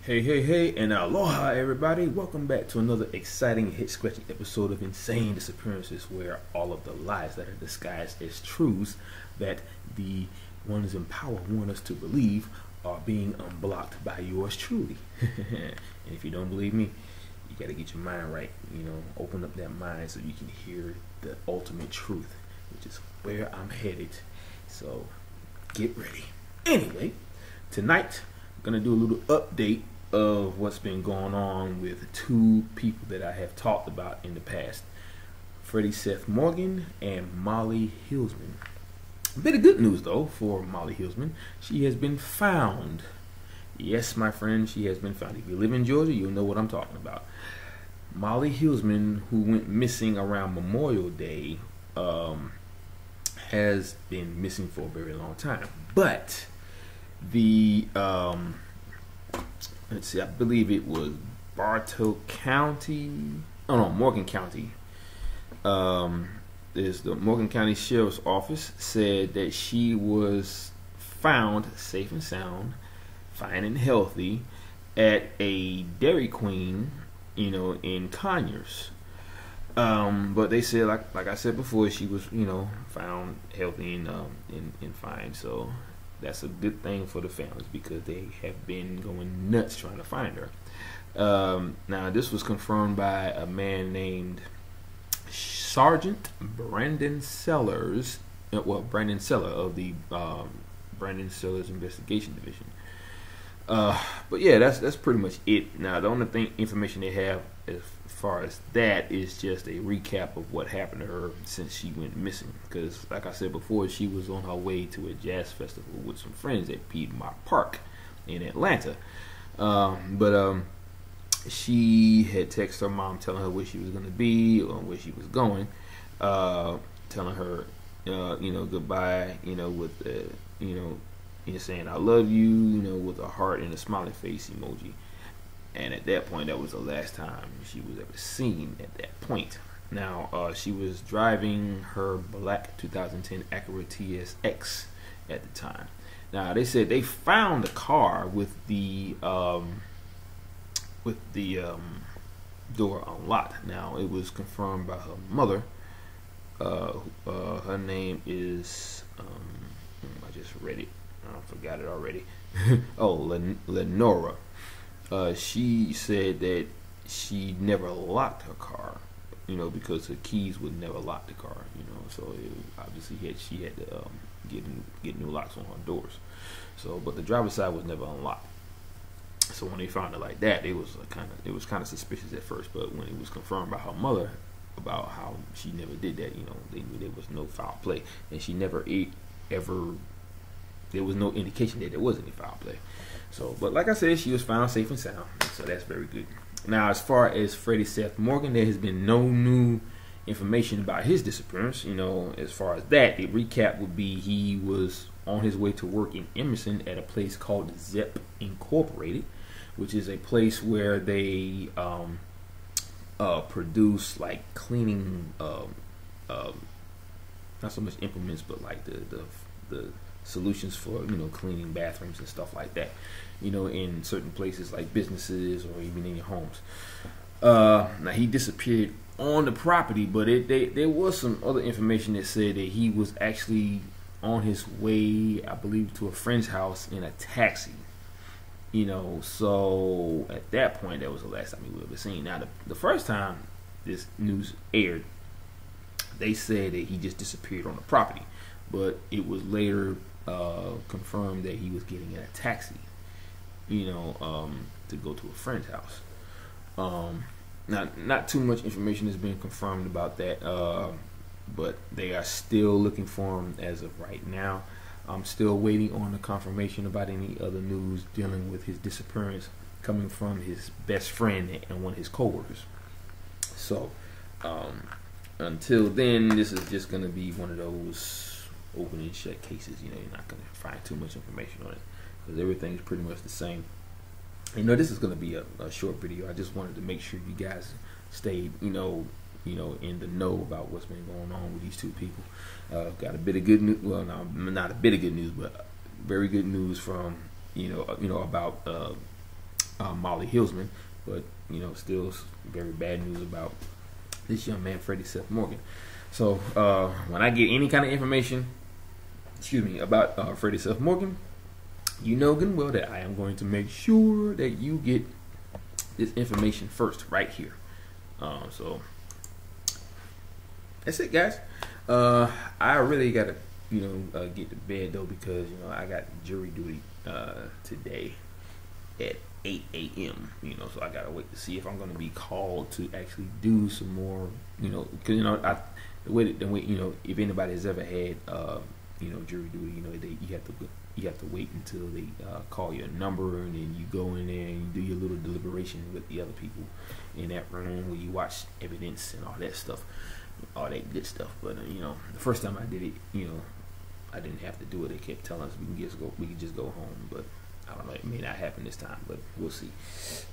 Hey, and aloha, everybody. Welcome back to another exciting, head-scratching episode of Insane Disappearances, where all of the lies that are disguised as truths that the ones in power want us to believe are being unblocked by yours truly. And if you don't believe me, you got to get your mind right. Open up that mind so you can hear the ultimate truth, which is where I'm headed. So get ready. Anyway, tonight I'm going to do a little update of what's been going on with two people that I have talked about in the past, Freddie Seth Morgan and Molly Hilsman. A bit of good news though for Molly Hilsman. She has been found. Yes, my friend, she has been found. If you live in Georgia, you'll know what I'm talking about. Molly Hilsman, who went missing around Memorial Day, has been missing for a very long time. But the let's see, I believe it was Bartow County. Oh no, Morgan County. There's the Morgan County Sheriff's Office said that she was found safe and sound, fine and healthy, at a Dairy Queen, in Conyers. But they said, like I said before, she was, found healthy and fine. So that's a good thing for the families because they have been going nuts trying to find her. Now, this was confirmed by a man named Sergeant Brandon Sellers. Brandon Seller of the Brandon Sellers Investigation Division. But yeah, that's pretty much it. Now, the only information they have as far as that is just a recap of what happened to her since she went missing. Because, like I said before, she was on her way to a jazz festival with some friends at Piedmont Park in Atlanta. But she had texted her mom telling her where she was going to be or where she was going, telling her, goodbye, with saying I love you, with a heart and a smiling face emoji. And at that point, that was the last time she was ever seen at that point. Now, she was driving her black 2010 Acura TSX at the time. Now, they said they found the car with the door unlocked. Now, it was confirmed by her mother. Her name is I just read it. I forgot it already. Lenora. She said that she never locked her car, because her keys would never lock the car, so obviously she had to get new locks on her doors. So, but the driver's side was never unlocked. So when they found it like that, it was kind of suspicious at first. But when it was confirmed by her mother about how she never did that, they knew there was no foul play, and she never ever. There was no indication that there was any foul play. So, but like I said, she was found safe and sound, so that's very good. Now, as far as Freddie Seth Morgan, there has been no new information about his disappearance. As far as that, the recap would be he was on his way to work in Emerson at a place called ZEP Incorporated, which is a place where they produce like cleaning, not so much implements, but like the solutions for cleaning bathrooms and stuff like that, in certain places like businesses or even in your homes. Now, he disappeared on the property, but there was some other information that said that he was actually on his way, I believe, to a friend's house in a taxi. So at that point, that was the last time he would have been seen. Now, the first time this news aired, they said that he just disappeared on the property, but it was later confirmed that he was getting in a taxi, to go to a friend's house. Now, not too much information has been confirmed about that, but they are still looking for him as of right now. I'm still waiting on the confirmation about any other news dealing with his disappearance coming from his best friend and one of his coworkers. So, until then, this is just going to be one of those open and shut cases. You're not going to find too much information on it because everything's pretty much the same. This is going to be a short video. I just wanted to make sure you guys stayed, in the know about what's been going on with these two people. Got a bit of good news. Well, no, not a bit of good news, but very good news from about Molly Hilsman, but still very bad news about this young man, Freddie Seth Morgan. So when I get any kind of information, about Freddie Seth Morgan, you know good and well that I am going to make sure that you get this information first right here. So that's it, guys. I really gotta get to bed though, because I got jury duty today at 8 a.m. So I gotta wait to see if I'm gonna be called to actually do some more. Because if anybody has ever had jury duty, you have to wait until they call your number, and then you go in there and you do your little deliberation with the other people in that room where you watch evidence and all that stuff, all that good stuff. But the first time I did it, I didn't have to do it. They kept telling us we can just go home, but I don't know, it may not happen this time, but we'll see.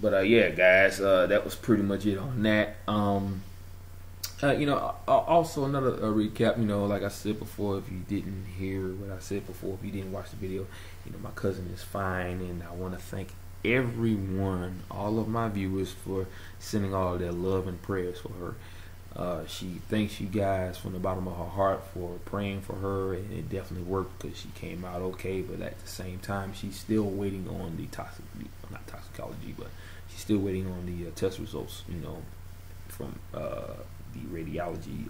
But yeah, guys, that was pretty much it on that. Also another recap, like I said before, if you didn't hear what I said before, if you didn't watch the video, my cousin is fine, and I want to thank everyone, all of my viewers, for sending all of their love and prayers for her. She thanks you guys from the bottom of her heart for praying for her, and it definitely worked because she came out okay. But at the same time, she's still waiting on the not toxicology, but she's still waiting on the test results, from the radiology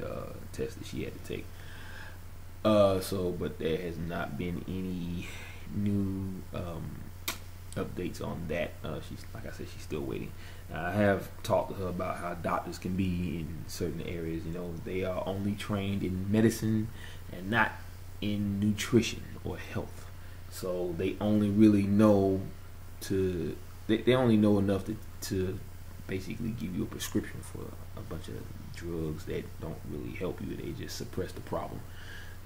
test that she had to take. But there has not been any new updates on that. She's, like I said, she's still waiting. I have talked to her about how doctors can be in certain areas. They are only trained in medicine and not in nutrition or health. So they only really know they only know enough to basically give you a prescription for a bunch of drugs that don't really help you. They just suppress the problem.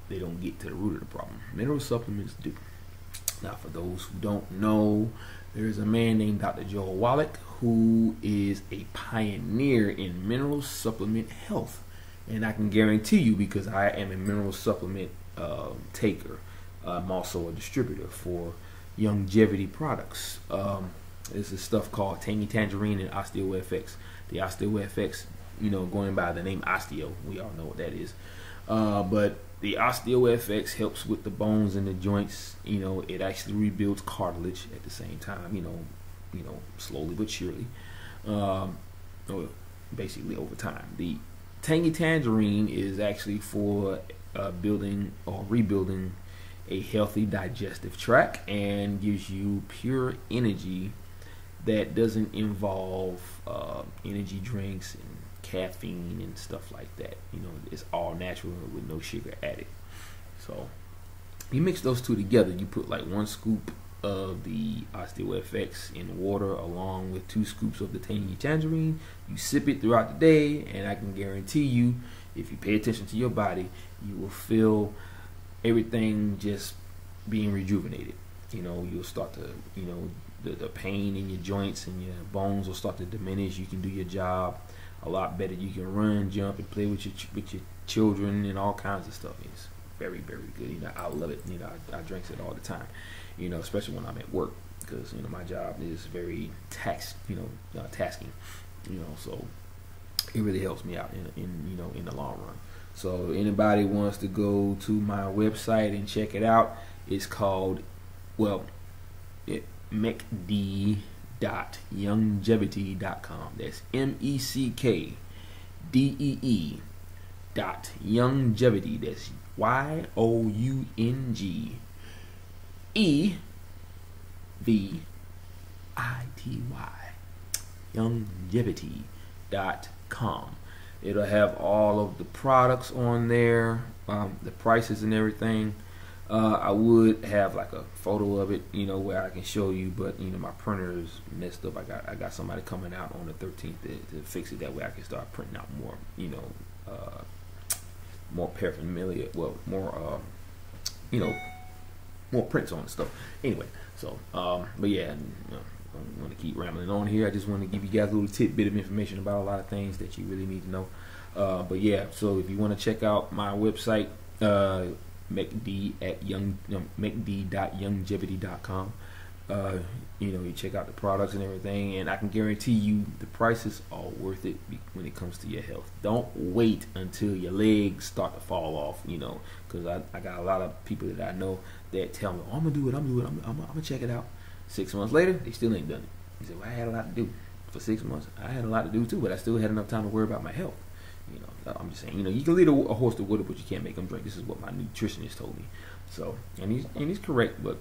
They don't get to the root of the problem. Mineral supplements do. Now, for those who don't know, there is a man named Dr. Joel Wallach who is a pioneer in mineral supplement health. And I can guarantee you, because I am a mineral supplement taker, I'm also a distributor for longevity products. There's this stuff called Tangy Tangerine and OsteoFX. The OsteoFX, going by the name Osteo, we all know what that is. But the OsteoFX helps with the bones and the joints. It actually rebuilds cartilage at the same time, slowly but surely, or basically over time. The Tangy Tangerine is actually for building or rebuilding a healthy digestive tract, and gives you pure energy that doesn't involve energy drinks and caffeine and stuff like that. It's all natural with no sugar added. So you mix those two together. You put like 1 scoop of the OsteoFX in water along with 2 scoops of the Tangy Tangerine. You sip it throughout the day, and I can guarantee you, if you pay attention to your body, you will feel everything just being rejuvenated. You'll start to, the pain in your joints and your bones will start to diminish. You can do your job a lot better. You can run, jump, and play with your children and all kinds of stuff. It's very, very good. I love it. I drink it all the time. Especially when I'm at work, because my job is very tasking. So it really helps me out in the long run. So anybody wants to go to my website and check it out, it's called meckdee.youngevity.com. That's meckdee.youngevity. That's YOUNGEVITY. Youngevity.com. It'll have all of the products on there, the prices and everything. I would have like a photo of it, where I can show you, but my printer is messed up. I got somebody coming out on the 13th to fix it. That way I can start printing out more, more paraphernalia, more prints on stuff. Anyway, so but yeah, I don't want to keep rambling on here. I just want to give you guys a little tidbit of information about a lot of things that you really need to know. But yeah, so if you want to check out my website, meckdee.youngevity.com, Uh, you check out the products and everything, and I can guarantee you the prices are worth it when it comes to your health. Don't wait until your legs start to fall off, because I got a lot of people that I know that tell me, oh, I'm gonna check it out. 6 months later, they still ain't done it. He said, well, I had a lot to do for 6 months. I had a lot to do too, but I still had enough time to worry about my health. I'm just saying, you can lead a horse to water, but you can't make them drink. This is what my nutritionist told me. So, and he's correct, but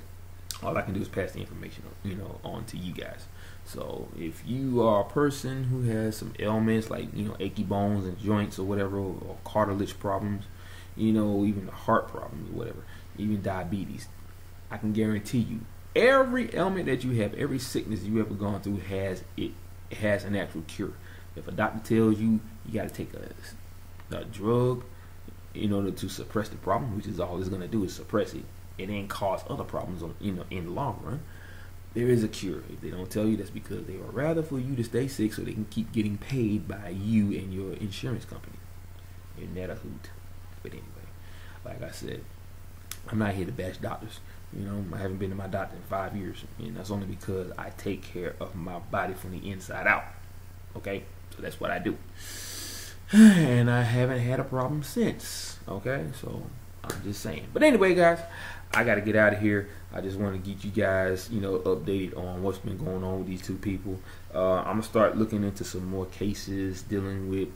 all I can do is pass the information, on to you guys. So if you are a person who has some ailments like, achy bones and joints or whatever, or cartilage problems, even heart problems or whatever, even diabetes, I can guarantee you every ailment that you have, every sickness you ever gone through has an actual cure. If a doctor tells you got to take a drug in order to suppress the problem, which is all it's going to do is suppress it, it ain't cause other problems in the long run. There is a cure. If they don't tell you, that's because they would rather for you to stay sick so they can keep getting paid by you and your insurance company. Isn't that a hoot? But anyway, like I said, I'm not here to bash doctors. I haven't been to my doctor in 5 years, and that's only because I take care of my body from the inside out. Okay, so that's what I do, and I haven't had a problem since. Okay, so I'm just saying. But anyway, guys, I got to get out of here. I just want to get you guys, updated on what's been going on with these two people. I'm going to start looking into some more cases dealing with,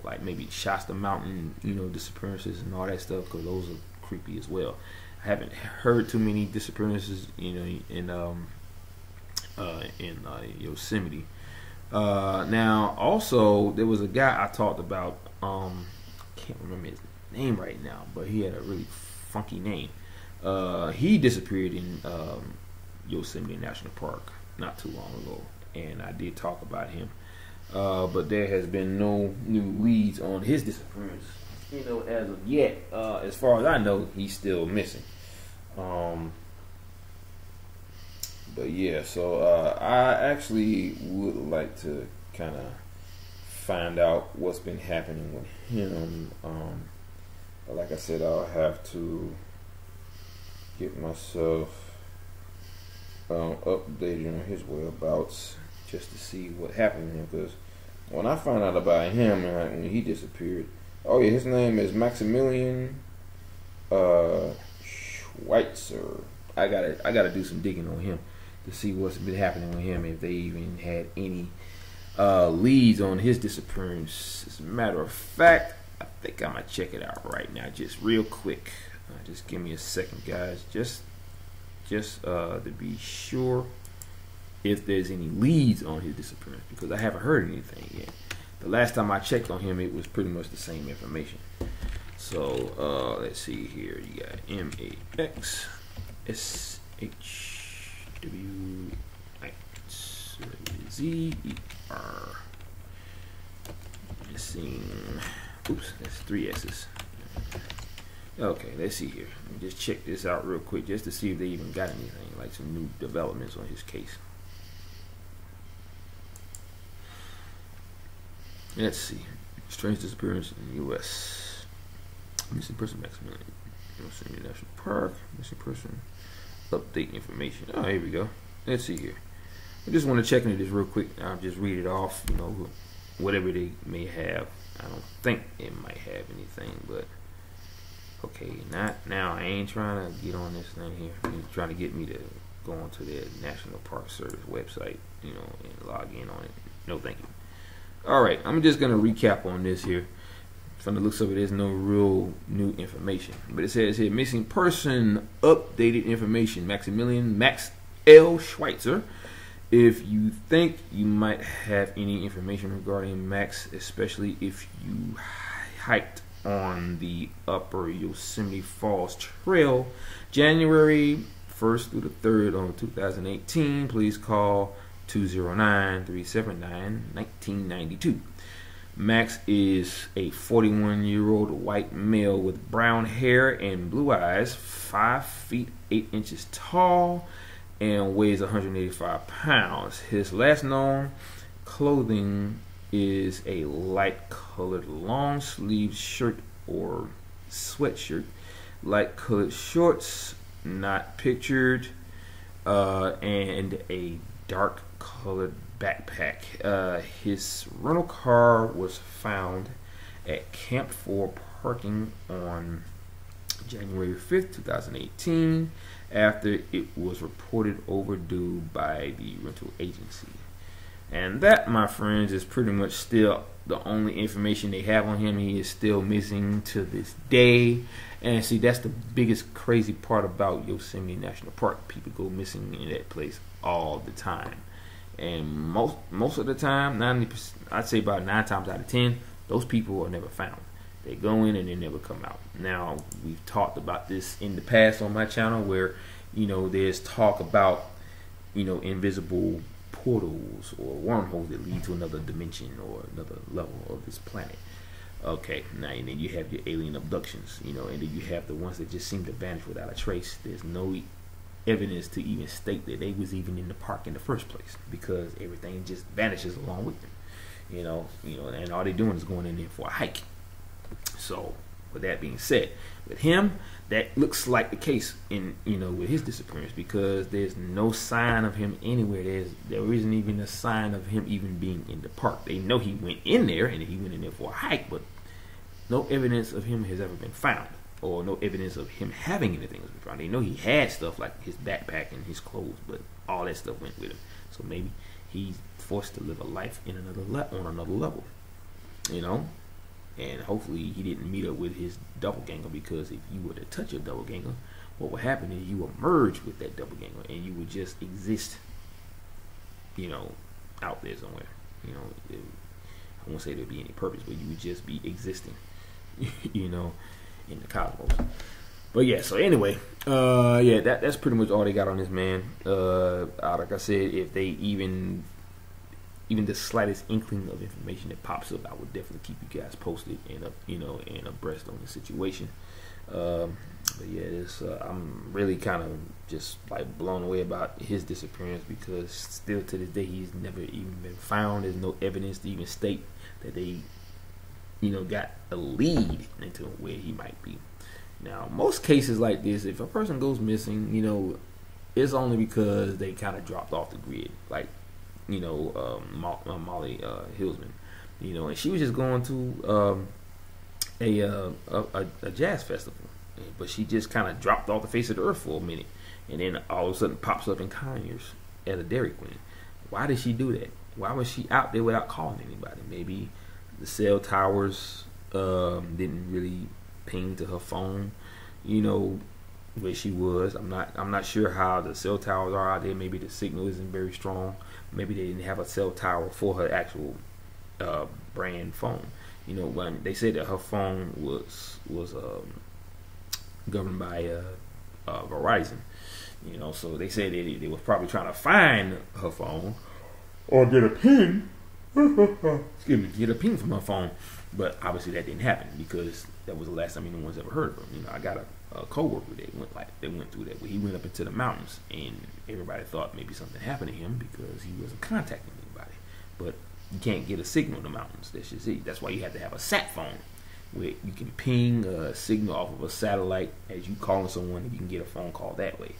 like maybe Shasta Mountain, disappearances and all that stuff, because those are creepy as well. I haven't heard too many disappearances, in Yosemite. Now, also, there was a guy I talked about, can't remember his name right now, but he had a really funky name. He disappeared in Yosemite National Park not too long ago, and I did talk about him, but there has been no new leads on his disappearance, as of yet. As far as I know, he's still missing. But yeah, so I actually would like to kind of find out what's been happening with him. But like I said, I'll have to get myself updated on his whereabouts just to see what happened to him. Because when I found out about him and when he disappeared, oh yeah, his name is Maximilian Schweitzer. I gotta do some digging on him to see what's been happening with him, if they even had any leads on his disappearance. As a matter of fact, I think I'm gonna check it out right now, just real quick. Just give me a second, guys, just to be sure if there's any leads on his disappearance, because I haven't heard anything yet. The last time I checked on him, it was pretty much the same information. So let's see here. You got MAXSHWZER. Missing. Oops, that's 3 S's. Okay, let's see here. Let me just check this out real quick just to see if they even got anything, like some new developments on his case. Let's see. Strange disappearance in the U.S. Missing person Maximilian. Yosemite National Park. Missing person. Update information. Oh, here we go. Let's see here. I just want to check into this real quick. I'll just read it off, whatever they may have. I don't think it might have anything, but okay, not now. I ain't trying to get on this thing here. He's trying to get me to go onto their National Park Service website, and log in on it. No, thank you. All right, I'm just gonna recap on this here. From the looks of it, there's no real new information, but it says here: missing person, updated information. Maximilian Max L. Schweitzer. If you think you might have any information regarding Max, especially if you hiked on the Upper Yosemite Falls Trail January 1st through the 3rd on 2018, please call 209-379-1992. Max is a 41-year-old white male with brown hair and blue eyes, 5 feet 8 inches tall, and weighs 185 pounds. His last known clothing is a light colored long sleeved shirt or sweatshirt, light colored shorts, not pictured, and a dark colored backpack. His rental car was found at Camp 4 parking on January 5th, 2018, after it was reported overdue by the rental agency. And that, my friends, is pretty much still the only information they have on him. He is still missing to this day. And see, that's the biggest crazy part about Yosemite National Park. People go missing in that place all the time. And most of the time, 90%, I'd say about 9 times out of 10, those people are never found. They go in and they never come out. Now, we've talked about this in the past on my channel where, there's talk about, invisible portals or wormholes that lead to another dimension or another level of this planet. Okay, now and then you have your alien abductions, and then you have the ones that just seem to vanish without a trace. There's no evidence to even state that they was even in the park in the first place because everything just vanishes along with them. And all they're doing is going in there for a hike. So, with that being said, with him, that looks like the case in with his disappearance because there's no sign of him anywhere. There isn't even a sign of him even being in the park. They know he went in there and he went in there for a hike, but no evidence of him has ever been found, or no evidence of him having anything has been found. They know he had stuff like his backpack and his clothes, but all that stuff went with him. So maybe he's forced to live a life in on another level, And hopefully he didn't meet up with his doppelganger, because if you were to touch your doppelganger, what would happen is you would merge with that doppelganger and you would just exist, out there somewhere. I won't say there'd be any purpose, but you would just be existing, in the cosmos. But yeah, so anyway, that's pretty much all they got on this man. Like I said, if they even the slightest inkling of information that pops up, I would definitely keep you guys posted and abreast on the situation. But yeah, I'm really kind of just like blown away about his disappearance, because still to this day he's never even been found. There's no evidence to even state that they got a lead into where he might be. Now, most cases like this, if a person goes missing, it's only because they kind of dropped off the grid, like Molly Hilsman, and she was just going to a jazz festival, but she just kind of dropped off the face of the earth for a minute, and then all of a sudden pops up in Conyers at a Dairy Queen. Why did she do that? Why was she out there without calling anybody? Maybe the cell towers didn't really ping to her phone, where she was. I'm not sure how the cell towers are out there. Maybe the signal isn't very strong. Maybe they didn't have a cell tower for her actual brand phone. When they said that her phone was governed by Verizon, so they said they was probably trying to find her phone or get a ping. Excuse me, get a ping from her phone, but obviously that didn't happen because that was the last time anyone's ever heard of her. I got a co-worker that went through that, where he went up into the mountains and everybody thought maybe something happened to him because he wasn't contacting anybody. But you can't get a signal in the mountains. That's just it. That's why you have to have a sat phone, where you can ping a signal off of a satellite as you calling someone, and you can get a phone call that way.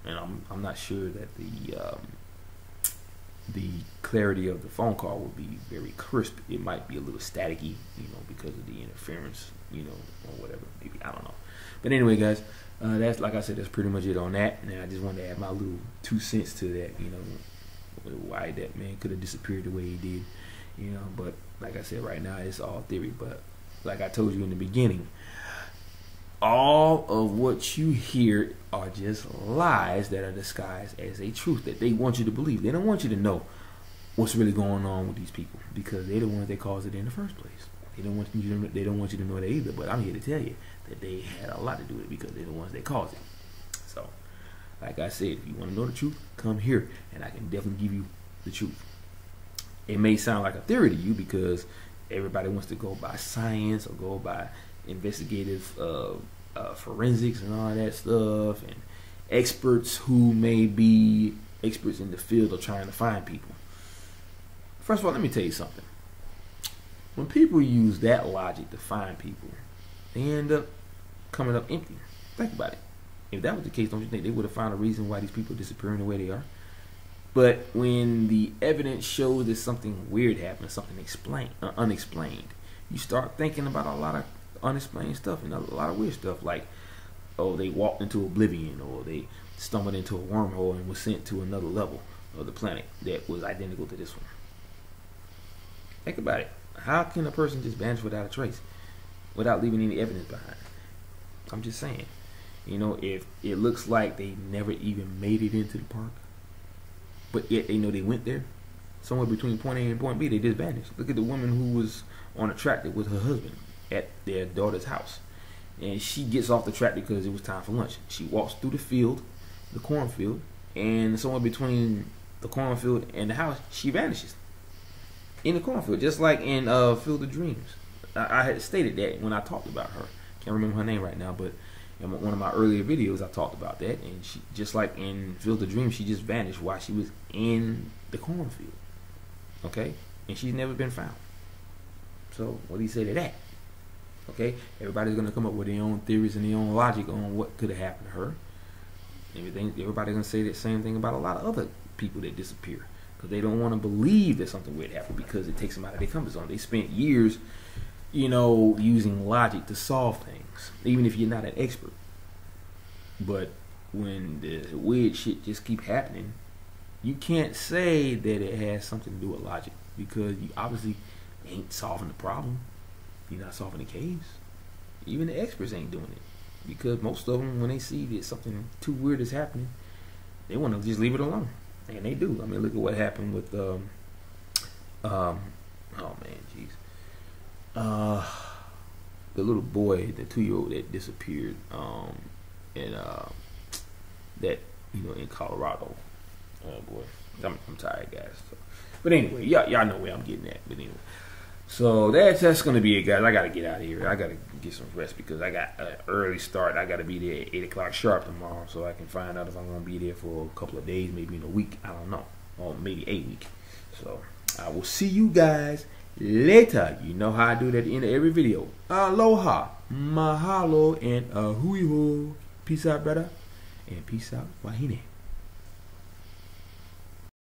And I'm not sure that the clarity of the phone call will be very crisp. It might be a little staticky, because of the interference, or whatever. Maybe, I don't know. But anyway, guys, that's, like I said, that's pretty much it on that. And I just wanted to add my little 2 cents to that, why that man could have disappeared the way he did, But like I said, right now it's all theory. But like I told you in the beginning, all of what you hear are just lies that are disguised as a truth that they want you to believe. They don't want you to know what's really going on with these people, because they're the ones that caused it in the first place. They don't want you to know that either. But I'm here to tell you that they had a lot to do with it, because they're the ones that caused it. So, like I said, if you want to know the truth, come here, and I can definitely give you the truth. It may sound like a theory to you because everybody wants to go by science or go by investigative forensics and all that stuff, and experts who may be experts in the field of trying to find people. First of all, let me tell you something. When people use that logic to find people, they end up coming up empty. Think about it. If that was the case, don't you think they would have found a reason why these people are disappearing the way they are? But when the evidence shows that something weird happened, something unexplained, you start thinking about a lot of unexplained stuff and a lot of weird stuff, like, oh, they walked into oblivion, or they stumbled into a wormhole and was sent to another level of the planet that was identical to this one. Think about it. How can a person just vanish without a trace, without leaving any evidence behind? I'm just saying. You know, if it looks like they never even made it into the park, but yet they know they went there, somewhere between point A and point B, they just vanished. Look at the woman who was on a tractor with her husband at their daughter's house. And she gets off the tractor because it was time for lunch. She walks through the field, the cornfield, and somewhere between the cornfield and the house, she vanishes. In the cornfield, just like in Field of Dreams. I had stated that when I talked about her. Can't remember her name right now, but in one of my earlier videos, I talked about that. And she, just like in Field of Dreams, she just vanished while she was in the cornfield. Okay? And she's never been found. So, what do you say to that? Okay? Everybody's going to come up with their own theories and their own logic on what could have happened to her. Everybody's going to say the same thing about a lot of other people that disappear. Because they don't want to believe that something weird happened because it takes them out of their comfort zone. They spent years, you know, using logic to solve things, even if you're not an expert. But when the weird shit just keep happening, you can't say that it has something to do with logic, because you obviously ain't solving the problem. You're not solving the case. Even the experts ain't doing it, because most of them, when they see that something too weird is happening, they want to just leave it alone, and they do. I mean, look at what happened with oh man, jeez. The little boy, the 2-year-old that disappeared, that, you know, in Colorado. Oh boy, I'm tired, guys. So, but anyway, y'all know where I'm getting at. But anyway, so that's gonna be it, guys. I gotta get out of here. I gotta get some rest because I got an early start. I gotta be there at 8 o'clock sharp tomorrow, so I can find out if I'm gonna be there for a couple of days, maybe in a week. I don't know, or maybe a week. So I will see you guys later. You know how I do that at the end of every video. Aloha, mahalo, and ahui ho. Peace out, brother, and peace out, wahine.